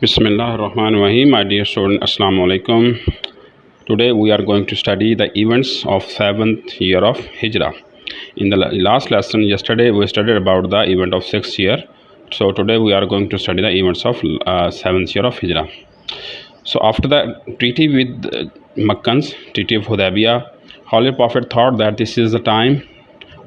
Bismillahirrahmanirrahim. My dear student, Assalamu alaikum. Today we are going to study the events of 7th year of Hijrah. In the last lesson yesterday we studied about the event of 6th year. So today we are going to study the events of 7th year of Hijrah. So after the treaty with Makkans, treaty of Hudaybiyah, Holy Prophet thought that this is the time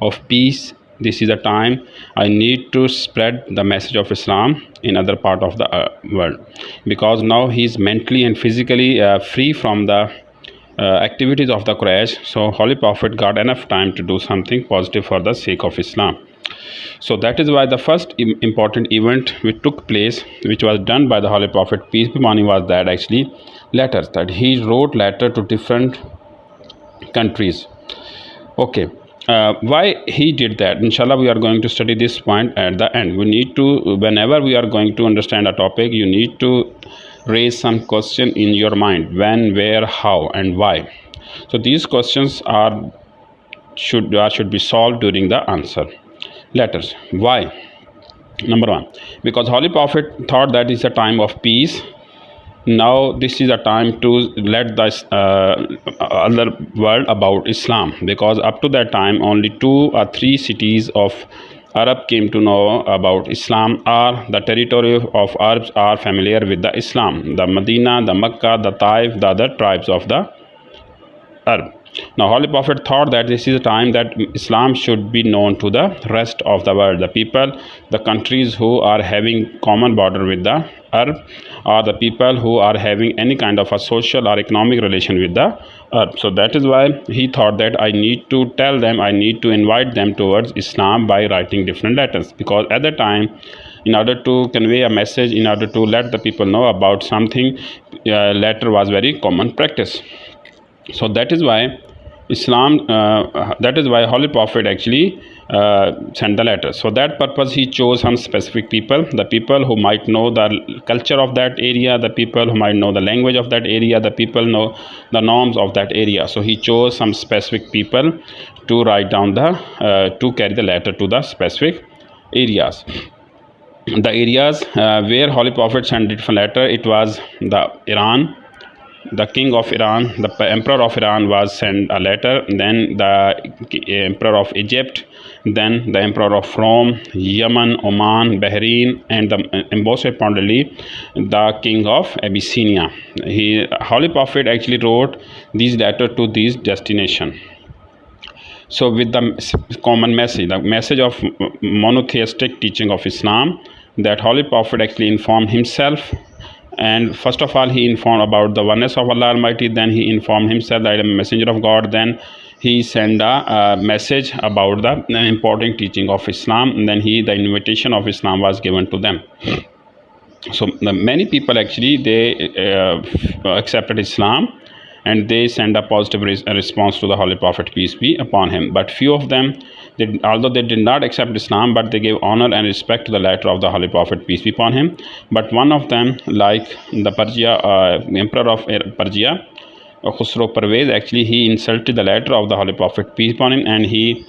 of peace. This is a time I need to spread the message of Islam in other part of the world, because now he is mentally and physically free from the activities of the Quraysh. So Holy Prophet got enough time to do something positive for the sake of Islam. So that is why the first important event which took place, which was done by the Holy Prophet, peace be upon him, was that actually letters, that he wrote letter to different countries. Okay. Why he did that, inshallah we are going to study this point at the end. We need to, whenever we are going to understand a topic, you need to raise some question in your mind: when, where, how and why. So these questions should be solved during the answer. Letters. Why? Number one, because Holy Prophet thought that it's a time of peace. Now this is a time to let the other world about Islam, because up to that time only 2 or 3 cities of Arab came to know about Islam, or the territory of Arabs are familiar with the Islam: the Medina, the Makkah, the Taif, the other tribes of the Arab. Now Holy Prophet thought that this is a time that Islam should be known to the rest of the world, the people, the countries who are having common border with the Arab, or the people who are having any kind of a social or economic relation with the Arab. So that is why he thought that I need to tell them, I need to invite them towards Islam by writing different letters, because at the time, in order to convey a message, in order to let the people know about something, letter was very common practice. So that is why that is why Holy Prophet actually sent the letter. So that purpose he chose some specific people, the people who might know the culture of that area, the people who might know the language of that area, the people know the norms of that area. So he chose some specific people to write down to carry the letter to the specific areas. The areas where Holy Prophet sent different letter, it was the Iran. The king of Iran, the emperor of Iran was sent a letter, then the emperor of Egypt, then the emperor of Rome, Yemen, Oman, Bahrain, and most importantly the king of Abyssinia. Holy Prophet actually wrote these letters to these destinations. So with the common message, the message of monotheistic teaching of Islam, that Holy Prophet actually informed himself. And first of all, he informed about the oneness of Allah Almighty. Then he informed himself that I am a messenger of God. Then he sent a message about the important teaching of Islam. And then the invitation of Islam was given to them. So many people actually, they accepted Islam, and they send a positive response to the Holy Prophet, peace be upon him. But few of them, although they did not accept Islam, but they gave honor and respect to the letter of the Holy Prophet, peace be upon him. But one of them, like the emperor of Persia, Khusro Parvez, actually he insulted the letter of the Holy Prophet, peace upon him, and he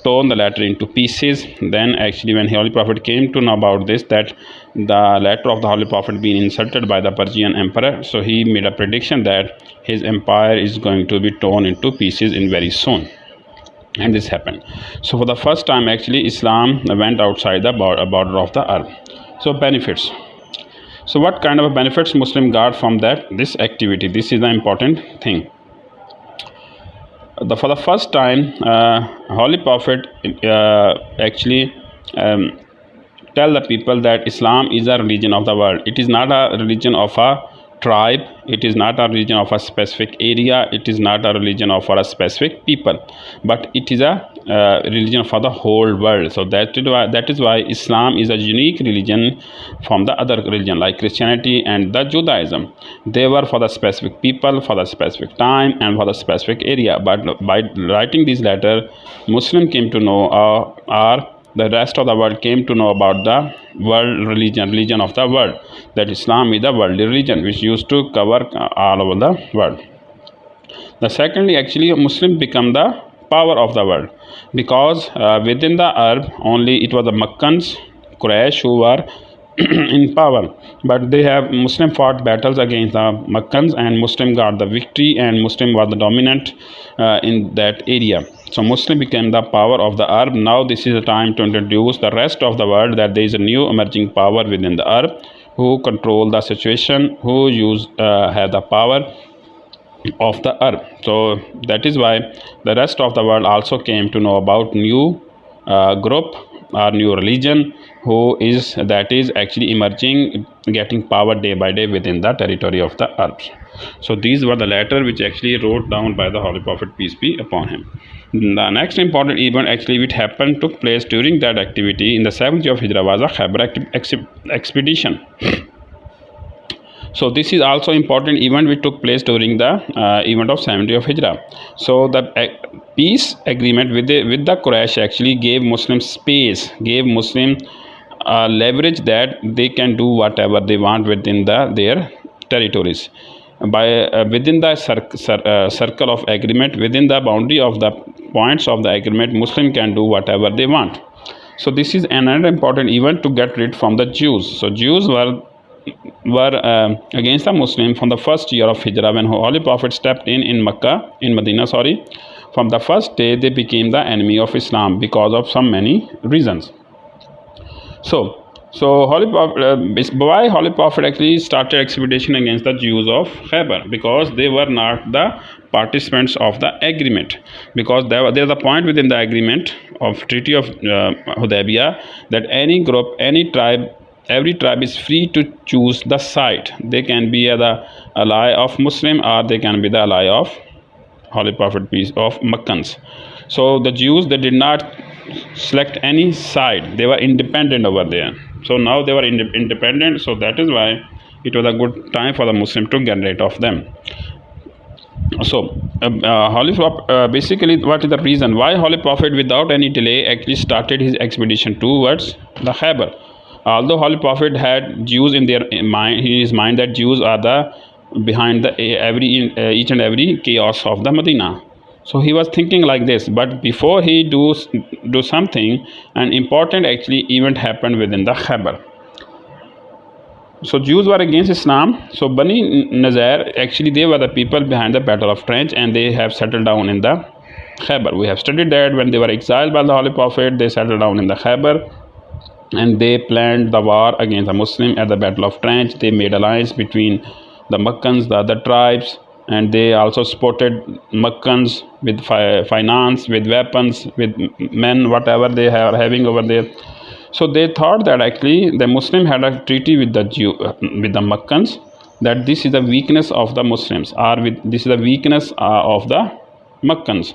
torn the letter into pieces. Then actually when the Holy Prophet came to know about this, that the letter of the Holy Prophet being insulted by the Persian emperor, so he made a prediction that his empire is going to be torn into pieces in very soon. And this happened. So for the first time actually Islam went outside the border of the Arab. So benefits. So what kind of benefits Muslim got from this activity? This is the important thing. For the first time, Holy Prophet actually tell the people that Islam is a religion of the world. It is not a religion of a tribe. It is not a religion of a specific area. It is not a religion of a specific people, but it is a religion for the whole world. So that is why Islam is a unique religion from the other religion like Christianity and the Judaism. They were for the specific people, for the specific time, and for the specific area. But by writing this letter, Muslim came to know, or the rest of the world came to know about the world religion of the world, that Islam is the worldly religion which used to cover all over the world. The secondly, actually Muslims become the power of the world, because within the Arab only it was the Makkans, Quraysh, who were in power, but they have Muslim fought battles against the Makkans, and Muslim got the victory, and Muslim was the dominant in that area. So Muslim became the power of the Arab. Now this is the time to introduce the rest of the world that there is a new emerging power within the Arab who control the situation, who have the power of the Arab. So that is why the rest of the world also came to know about new group or new religion that is actually emerging, getting power day by day within the territory of the Arabs. So these were the letter which actually wrote down by the Holy Prophet, peace be upon him. The next important event actually which happened took place during that activity in the 7th year of Hijrah was a Khayber expedition. So this is also important event which took place during the event of 70 of Hijrah. So the peace agreement with the Quraysh actually gave Muslims space, gave Muslim leverage that they can do whatever they want within their territories. Within the circle of agreement, within the boundary of the points of the agreement, Muslim can do whatever they want. So this is another important event to get rid from the Jews. So Jews were against the Muslim from the first year of Hijrah when Holy Prophet stepped in Medina. From the first day they became the enemy of Islam because of some many reasons. So why Holy Prophet actually started expedition against the Jews of Khayber? Because they were not the participants of the agreement. Because there is a point within the agreement of Treaty of Hudaybiyah that any group, any tribe, every tribe is free to choose the side. They can be the ally of Muslim or they can be the ally of Holy Prophet, peace of Makkans. So the Jews, they did not select any side. They were independent over there. So now they were independent. So that is why it was a good time for the Muslim to get rid of them. So Holy Prophet, basically what is the reason why Holy Prophet without any delay actually started his expedition towards the Khayber? Although Holy Prophet had Jews in his mind that Jews are behind each and every chaos of the Medina. So he was thinking like this. But before he do something, an important actually event happened within the Khayber. So Jews were against Islam. So Bani Nazar, actually they were the people behind the Battle of Trench, and they have settled down in the Khayber. We have studied that when they were exiled by the Holy Prophet, they settled down in the Khayber. And they planned the war against the Muslim at the Battle of Trench. They made alliance between the Makkans, the other tribes, and they also supported Makkans with finance, with weapons, with men, whatever they are having over there. So they thought that actually the Muslim had a treaty with the Makkans, that this is the weakness of the Muslims, this is the weakness of the Makkans.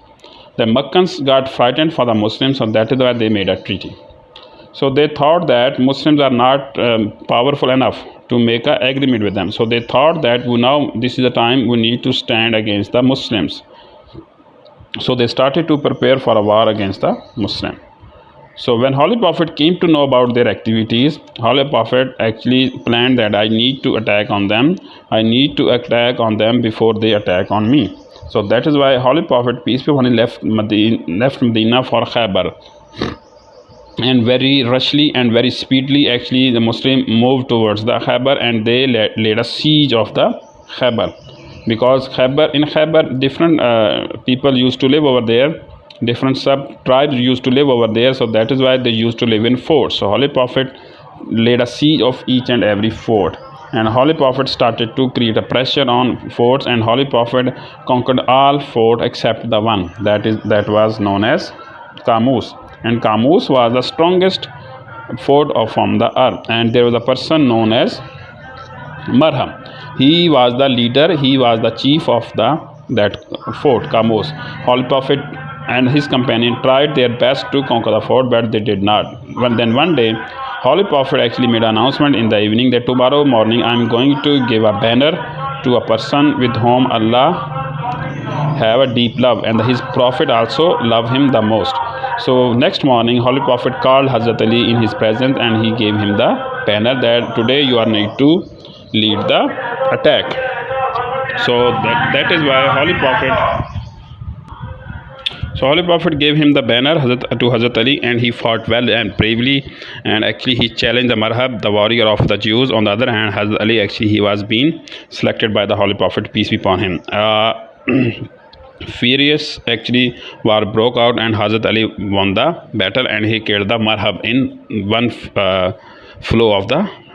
The Makkans got frightened for the Muslims, so that is why they made a treaty. So they thought that Muslims are not powerful enough to make an agreement with them. So they thought that now this is the time we need to stand against the Muslims. So they started to prepare for a war against the Muslim. So when Holy Prophet came to know about their activities, Holy Prophet actually planned that I need to attack on them. I need to attack on them before they attack on me. So that is why Holy Prophet, peace be upon him, left Medina for Khayber. And very rushly and very speedily actually the Muslim moved towards the Khayber, and they laid a siege of the Khayber. Because in Khayber different people used to live over there, different sub-tribes used to live over there, so that is why they used to live in forts. So Holy Prophet laid a siege of each and every fort, and Holy Prophet started to create a pressure on forts, and Holy Prophet conquered all forts except the one that was known as Qamus. And Qamus was the strongest fort from the earth, and there was a person known as Marham. He was the leader, he was the chief of that fort, Qamus. Holy Prophet and his companion tried their best to conquer the fort, but they did not. Then one day, Holy Prophet actually made an announcement in the evening that tomorrow morning I am going to give a banner to a person with whom Allah have a deep love, and his Prophet also love him the most. So next morning, Holy Prophet called Hazrat Ali in his presence, and he gave him the banner that today you are need to lead the attack. So that is why Holy Prophet So Holy Prophet gave him the banner to Hazrat Ali, and he fought well and bravely, and actually he challenged the Marhab, the warrior of the Jews. On the other hand, Hazrat Ali, actually he was being selected by the Holy Prophet, peace be upon him. Furious actually war broke out, and Hazrat Ali won the battle, and he killed the Marhab in one flow of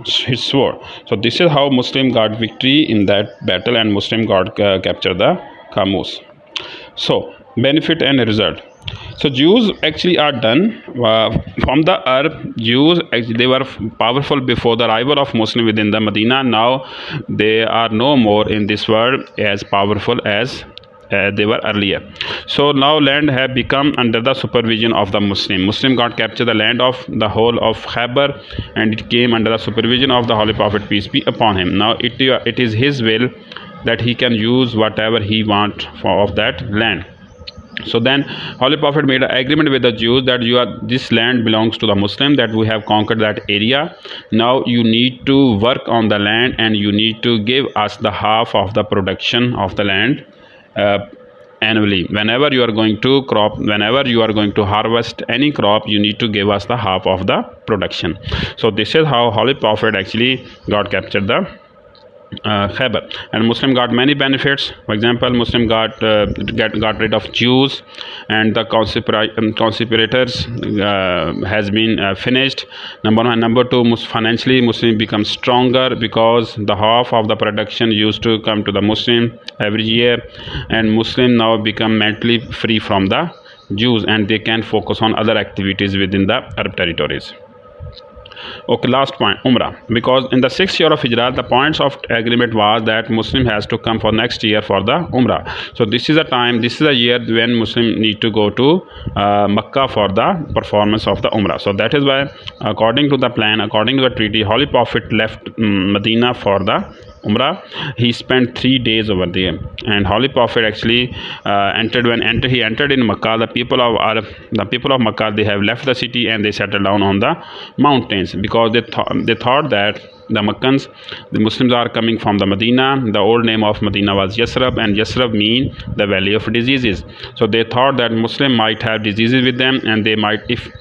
his sword. So this is how Muslim got victory in that battle, and Muslim got captured the Camus. So benefit and result. So Jews actually are done from the earth. Jews actually, they were powerful before the arrival of Muslim within the Medina. Now they are no more in this world as powerful as they were earlier. So now land have become under the supervision of the Muslim. Muslim got captured the land of the whole of Khayber, and it came under the supervision of the Holy Prophet, peace be upon him. Now it is his will that he can use whatever he want of that land. So then Holy Prophet made an agreement with the Jews that this land belongs to the Muslim, that we have conquered that area. Now you need to work on the land, and you need to give us the half of the production of the land annually. Whenever you are going to harvest any crop, you need to give us the half of the production. So this is how Holy Prophet actually got captured the Khayber, and Muslim got many benefits. For example, Muslim got rid of Jews, and the conspirators has been finished. Number one. Number two, financially Muslim become stronger, because the half of the production used to come to the Muslim every year, and Muslim now become mentally free from the Jews, and they can focus on other activities within the Arab territories. Okay, last point, Umrah. Because in the 6th year of Hijrat, the points of agreement was that Muslim has to come for next year for the Umrah. So this is a year when Muslim need to go to Makkah for the performance of the Umrah. So that is why, according to the plan, according to the treaty, Holy Prophet left Medina for the Umrah. He spent 3 days over there, and Holy Prophet actually entered in Makkah. The people of Makkah, they have left the city, and they settled down on the mountains, because they thought that the Muslims are coming from the Medina. The old name of Medina was Yasrib, and Yasrib mean the valley of diseases. So they thought that Muslim might have diseases with them, and they might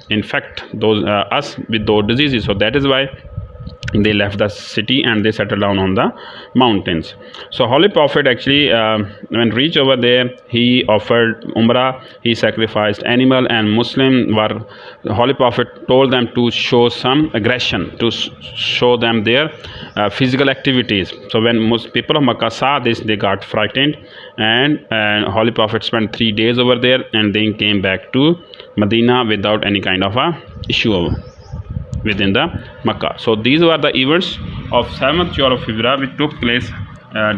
infect us with those diseases. So that is why they left the city, and they settled down on the mountains. So Holy Prophet actually, when reached over there, he offered Umrah, he sacrificed animal, and Holy Prophet told them to show some aggression, to show them their physical activities. So when most people of Makkah saw this, they got frightened, and Holy Prophet spent 3 days over there, and then came back to Medina without any kind of a issue within the Makkah. So these were the events of 7th year of Hijrah which took place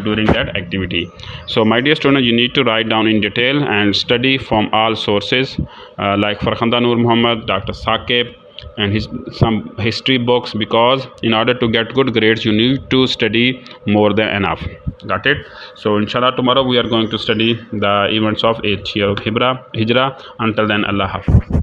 during that activity. So my dear students, you need to write down in detail and study from all sources like Frkhanda Noor Muhammad, Dr Saqib, and some history books, because in order to get good grades you need to study more than enough. Got it? So inshallah tomorrow we are going to study the events of 8th year of Hijrah. Until then, Allah Hafiz.